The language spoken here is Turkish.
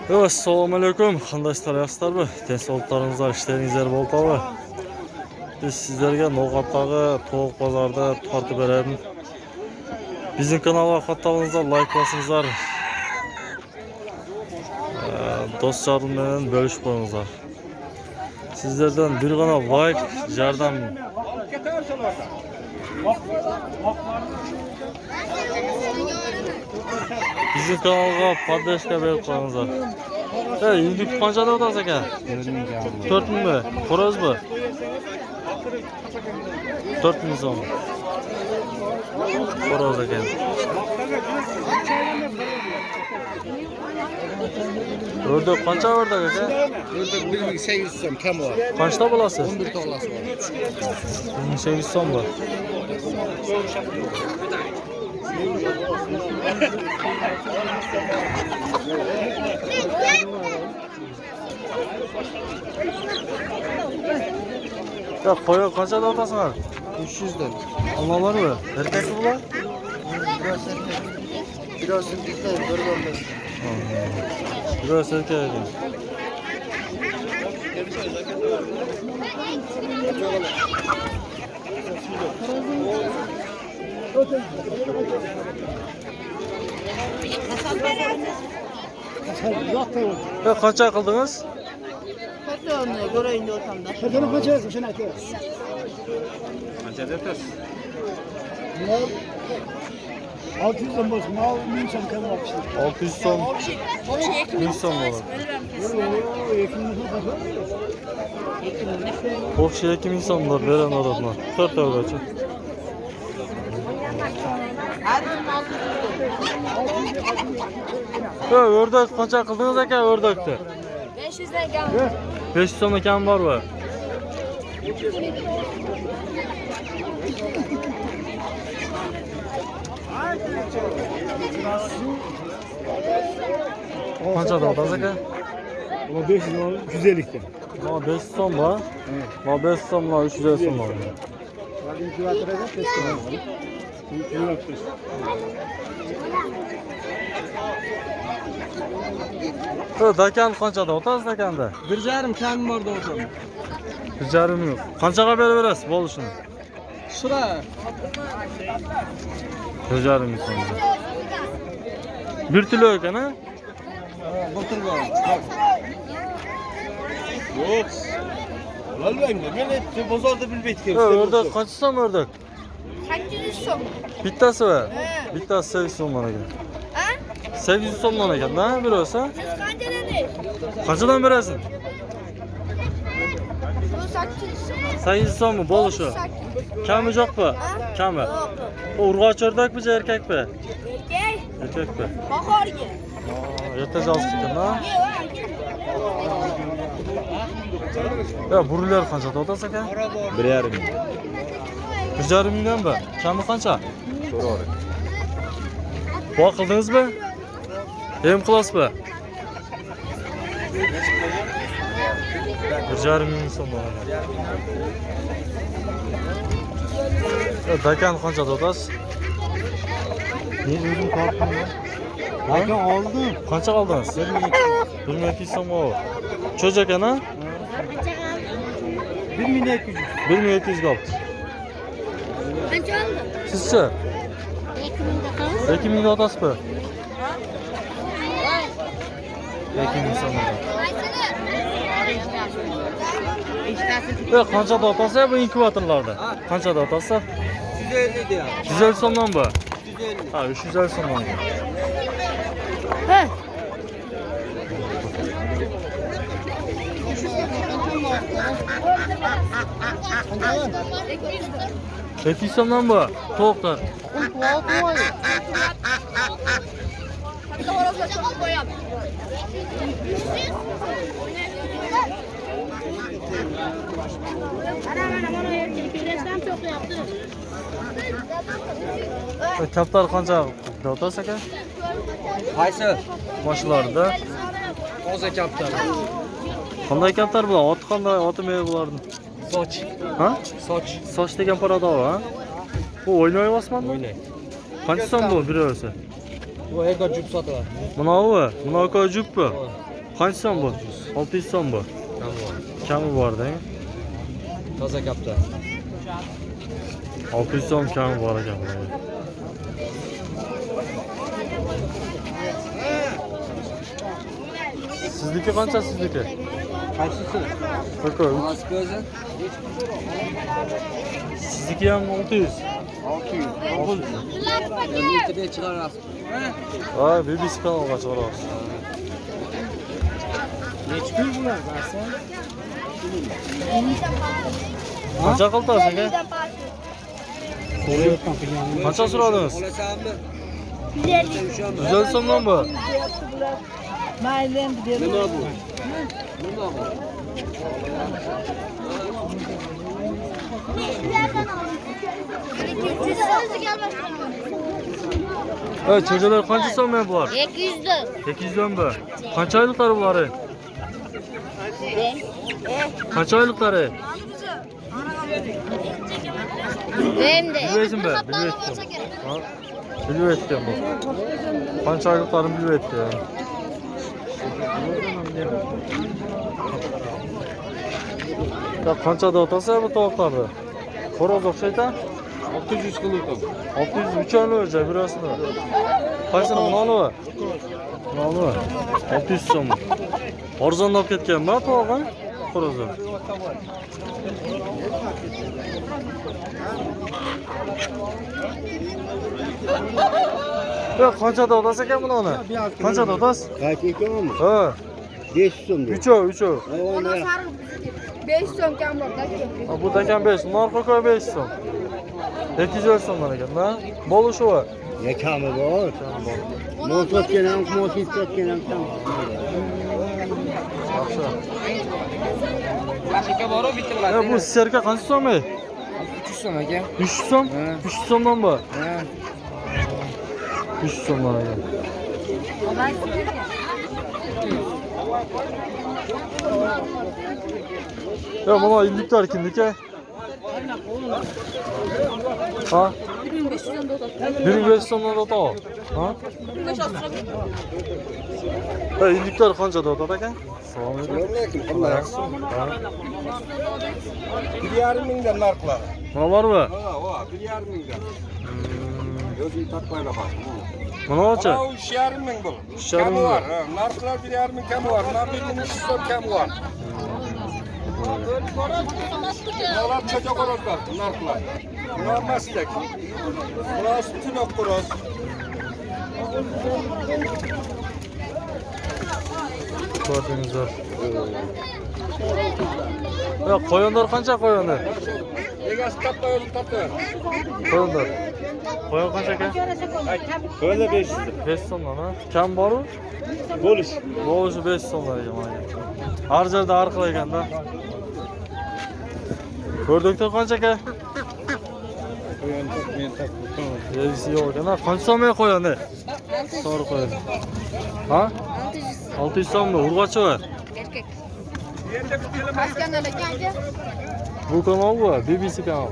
Evet, assalomu alaykum. Qandaysizlar, yaxshilarmi? Tinchliklarыңызlar, ishlaringizlar bo'libmi? Biz sizlarga No'g'atdagi tovuq bozorida tortib beramiz. Bizning kanalga qattiqingizlar, like bosingizlar. Do'stlarim bilan bo'lishib qo'yingizlar. Sizlardan bir gana like, yordam. Bizning kanalga podpishka berib qo'yingizlar. Yillik qanchada o'tasiz aka? 4000 mi? Xo'rozmi? 4000 so'm. Xo'roz ekan. O'rdak qancha o'rdak aka? O'rdak 1800 so'm kam bor. Qanchta bo'lasiz? 11 tog'lasi bor. 1800 so'm bor. Ya qo'ya qanchada otasizlar? 300 dan. Onalar mı? Erkekli bular? Biraz bizden bir bomba. Biraz erkek ekan. Ya qancha qildingiz? Kaçağını göreyim de ortamda. Kaçanı kaça yazın şuna ki? Qancha debsiz? Bunlar 600'den olsun. Mal 1000 so'm kam olmuşlar. 600 so'm. 1000 so'm olur. Общий 2000 so'mlar beren odamlar. 4 o'rgacha. Ya o'rdak qancha qildingiz aka o'rdakni? 500 dan kam. 500 so'm kam bormi? Qanchada otasiz aka? Ama 500 var, 150'den. Mana 500 so'm bor. Mana 500 so'mlar 350 so'm bor. Bugün kilometrede test edelim. Kilometre. Dakan qanchada otasiz dakanda? 1,5 kam bor da o'tam. 1,5 yo'q. Qanchaga berib berasiz bo'lishini? Shura. 1,5 so'm. 1 kilo ekan ha? Botir bor. Yo'q. Olmaydi. Men hep bozorda bilmaydi O'rdak qancha so'm o'rdak? 800 so'm. Bittasi va? Bittasi 800 so'mdan ekan. Ha? 800 so'mdan ekan-da, birosa? Siz qanchadan? Qanchadan berasan? Şu 800 so'm. 800 so'mmi bo'lishi? Kami yo'qmi? Kami. Urg'och o'rdakmi, erkakmi? Erkek. Erkakmi? Bahorgi. Erta jazib ekan-da. Ya burular qanchada otasiz aka? 1,5 ming. 1,5 mingdanmi? Kami qancha? Bor qildingizmi? Hem qilasizmi? 1,5 ming so'm bor. Dakan qanchada otasiz? Ben özüm kalktım ya. Dakan oldu. Qancha oldingiz? 1200 so'm oldu. Cho'ja ekan ha? 1200. 1200 qoldi. Qancha oldi? Sizchi? 2000 2000 otasizmi? 2000 so'm. Ya qanchada otasiz bu inkubatorlarda? Qanchada otasiz? 150 diyor. 150 so'mdan bu. 150. Ha, 350 so'mdan. He. Eti so'mdan bu. Tovuqlar. Hatta orada çok koyam. Ana bana erkek resmen çok yaptı. Kaptar qancha otasiz aka? Qaysi? Boshlarida. Toza kaptan. Qanday kaptar bular? Oti qanday? Oti me bularning? Soch. Ha? Soch. Soch degan parada ha? Bu o'ynayapsizmi? O'ynay. Qancha so'm bu bir o'zi? Bu eko jup sotiladi. Bunavi, bunaqa jup bu. Kaç son bu? 600 son bu. Kami var değil mi? Taza kapta. 600 son kami var ekan. Sizniki qancha sizniki? Kaçısı? Bakın. Nasıl gözün? Sizniki ham 600. 600. 600. Litreye çıkarasın. Ha, BBC kanalga chiqaramiz. Neç gül bunlar zaten? Qancha qiltasiz aka? Qancha so'radingiz? 150 so'mdan bu. Maylen dedi. Ne bu? Ne bu? Evet, çocuklar qancha so'm bular? 200'dü. 800 so'm bu. Qancha oyliqlari bulari? Qancha oyliqlari? Benim de. Bilmeysin be, bilmeysin. Ha? Bilmeysin bu. Qancha oyliqlarini bilmeysin ya. Ya qanchada o'tasa bu tovuqlarni? Xo'roz o'xshaydi? 600 kılık. 600 uchani o'lja birasini. Qaysini bunoni? Bunoni. 600 so'm. Arzonlab ketganmi tovuq? Xo'rozi. Ya qanchada o'tasa ekan bunoni? Qanchada o'tasiz? Kaç ekran mı? Ha, 500 so'm diyor. 3'ov. Ona sarı 5 so'm kam bor da. Ha, bu takan 5, narxi qo'y 5 so'm. 200 so'mdan ekan, ha? Bo'lishi va. Ne kamı var? Mosot gelen, mosot gelen tam. Yaxshi. Başka var o bitti Ya bu serka qancha so'm? 300 so'm aka. 300 so'm? Ha. 300 so'mdan bu. Ha. 300 so'mdan ekan. Ya mana illiklar kimniki? Ha? 1500 so'mdan o'tadi. Ha? Ha, illiklar qanchada o'tadi ekan? Assalomu alaykum. Allah yaxshi. Bir yarım mingdan narxlar. Mana bormi? Ha, va, bir yarım mingdan. Özüm takmay baqar. Mana-chi? Ha, 3,5 ming bu. 3,5 Kemi ming. var. Ha, narxlar 1,5 ming kemi var. Narxlar 300 so'm kemi var. Bunlar çocuk orozlar, narxlar. Bunlar meslek. Bunlar tünok oroz. Ko'rdingizlar. Ya qo'yonlar qancha qo'yonlar? Egasi katta o'zi katta. Qo'yonlar. Qo'yon qancha ekan? Böyle 500. 5 so'mdan, ha? Kam boru? Boluş. Bo'lishi 5 so'mdan ekan mana. Har joyda har xil ekanda. Ko'rdinglar qancha ekan? Koyun tak, men tak. Yerisi yo'q ekan. Qancha so'mga qo'yoni? To'g'ri qo'yon. Ha? 600 so'mmi? Urg'ochi va? Erkek. Başkanlar ekan. Bu kanal bu, BBC kanal.